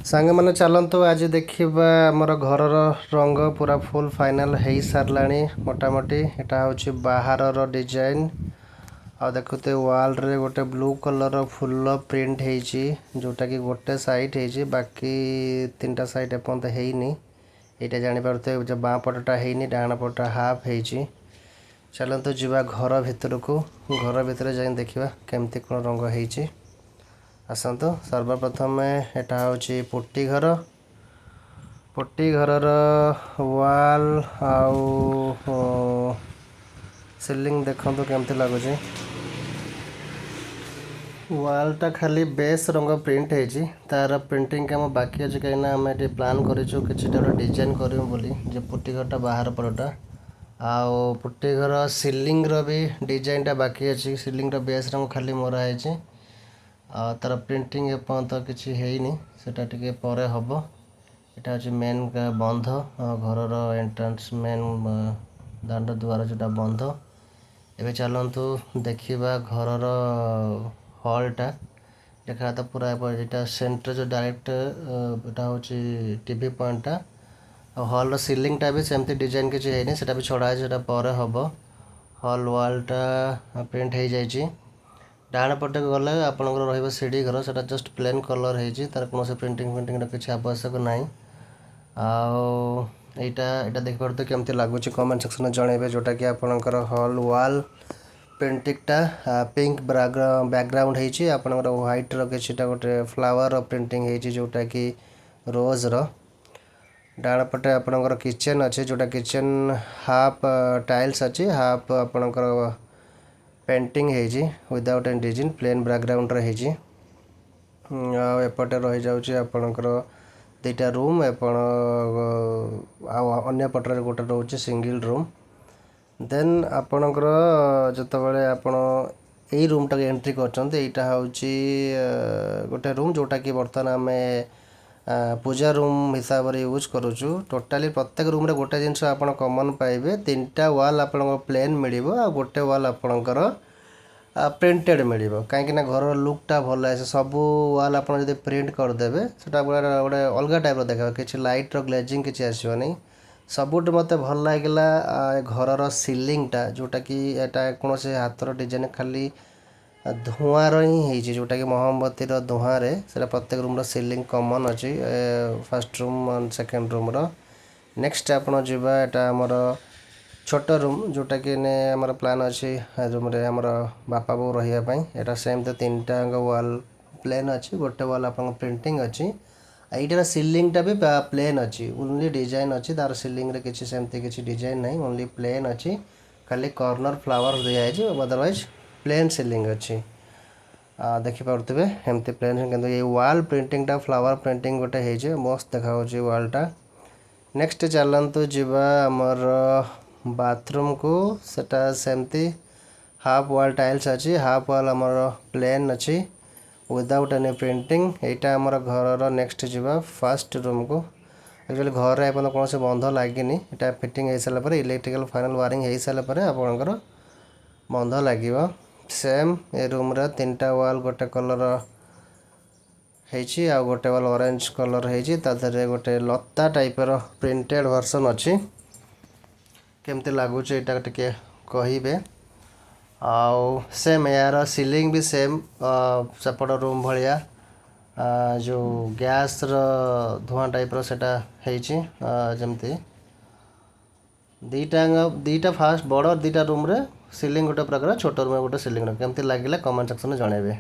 सांगे मैंने चलतु आज देखा आमर घर रंग पूरा फुल फाइनाल हो सारा मोटामोटी यहाँ हूँ बाहर डिजाइन आ देखते वाल रे गोटे ब्लू कलर फुल प्रिंट होती जोटा कि गोटे साइड हो बाकी तीन टा साइड एपर्त होनी यहाँ जापारे जो बाँ पटटा होनी डाण पटटा हाफ हो चलतु जा घर भितर को घर भितर जा देखा केमती कौन रंग होती आसतु सर्वप्रथम एटा हूँ पुट्टी घर वाल आउ सीलिंग देखो केमती लगुच वालटा खाली बेस रंग प्रिंट होती तार प्रिंटिंग काम बाकी अच्छे कहीं आम ये प्लां करूँ कि डिजाइन करूँ बोली जे पुट्टी घरटा बाहर पटटा आउ पुट्टी घर सीलिंग भी डिजाइनटा बाकी अच्छी सीलिंग बेस रंग खाली मराई तार प्रिंटिंग एपर्त किसी है सेटा टिके परे हम यहाँ हूँ मेन बंध घर एंट्रांस मेन दांड द्वार जोटा बंध एवं चलतु देखा घर हॉलटा देखा तो पूरा यहाँ सेंटर जो डायरेक्ट यहाँ हूँ टीवी पॉइंटा हॉल सीलिंगटा भी सेमती डिजाइन किसी है सेटा भी छड़ा है पर हम हॉल वालटा प्रिंट हो जाए डाण पटे गले आपंकर सीढ़ी घर से जस्ट प्लेन कलर होती तार कौन प्रिंटिंग फिंटिंग किसी आवश्यक ना आईटा देख पारे केमती लगुच कमेंट सेक्शन में जनइबे जोटा कि आपंकर हॉल वाल प्रिंटिंगटा पिंक बैकग्राउंड होती आपंकर व्हाइट किसीटा गोटे फ्लावर प्रिंटिंग होती जोटा कि रोज डाण पटे आपंकर किचेन अच्छे जोटा किचेन हाफ टाइल्स अच्छी हाफ आपंकर पेंटिंग होती without any design plain background रही एपटे रही जाऊँगी आपणकर दुईटा रूम एपण अन्य पटर गोटे रोचे सिंगल रूम देन आपणकर जितेबाला आपण यही रूमटा एंट्री करटा हूँ गोटे रूम जोटा कि बर्तमान आम पूजा रूम हिसाब से यूज करुचु टोटाली प्रत्येक रूम रे गोटे जिनस आप कमन पाइबे तीन टा वाल आप प्लेन मिल गोटे वाल आपणकर प्रिंटेड मिल कहीं घर लुकटा भल आसे सब वाल आप प्रिंट करदे से गोटे अलग टाइप देखा कि लाइट ग्लेजिंग किसी आसोनी सबुठ मत भल लगे घर सीलिंगटा जोटा कि यहाँ कौन से हाथर डिजाइन खाली धुआर ही जोटा कि मोहम्बती धुआं से प्रत्येक रूम सीलिंग कमन अच्छी first room second room next आप आमर छोट रूम जोटा कि आमर प्लान अच्छी रूम रे आमर बापा बो रही यहाँ सेम तो तीन टा वाल प्लेन अच्छी गोटे वाल आप प्रिंटिंग अच्छी यहाँ सीलिंगटा भी प्लेन अच्छी ओनली डिजाइन अच्छी तार सीलिंग रे किसी सेमती किसी डिजाइन नहीं ओनली प्लेन अच्छी खाली कॉर्नर फ्लावर दिखाई अदरवाइज प्लेन सीलिंग अच्छी देखिपे एमती प्लेन कि ये वाल प्रिंटिंगटा फ्लावर प्रिंटिंग गोटे हो मस्त देखा वालटा नेक्स्ट चलतु जीवा आमर बाथरूम को सेटा सेमती हाफ वाल टाइल्स अच्छी हाफ वाल आमर प्लेन अच्छी विदाउट एनी प्रिंटिंग यहाँ आमर घर नेक्स्ट जीवा फर्स्ट रूम को एक्चुअली घर एपन कौन से बंध लगे यहाँ फिटिंग हो सारापर इलेक्ट्रिकल फाइनल वायरिंग हो सारापर आपंकर बंध लगे सेम ए रूम रे तीन टा वाल गोटे कलर हो गोटे वाल ऑरेंज कलर हो गोटे लता टाइपर प्रिंटेड वर्सन अच्छी केमती लगुच यहाँ टे कहे आउ सेम यार सीलिंग भी सेम सेपट रूम भाया जो गैस धुआं टाइपर सेटा जमती दीटा फास्ट बड़ दीटा रूम रे सीलिंग गोटे प्रकार छोट रूम गोटे सीलिंग केमती लगे कमेंट सेक्शन में जनइबे।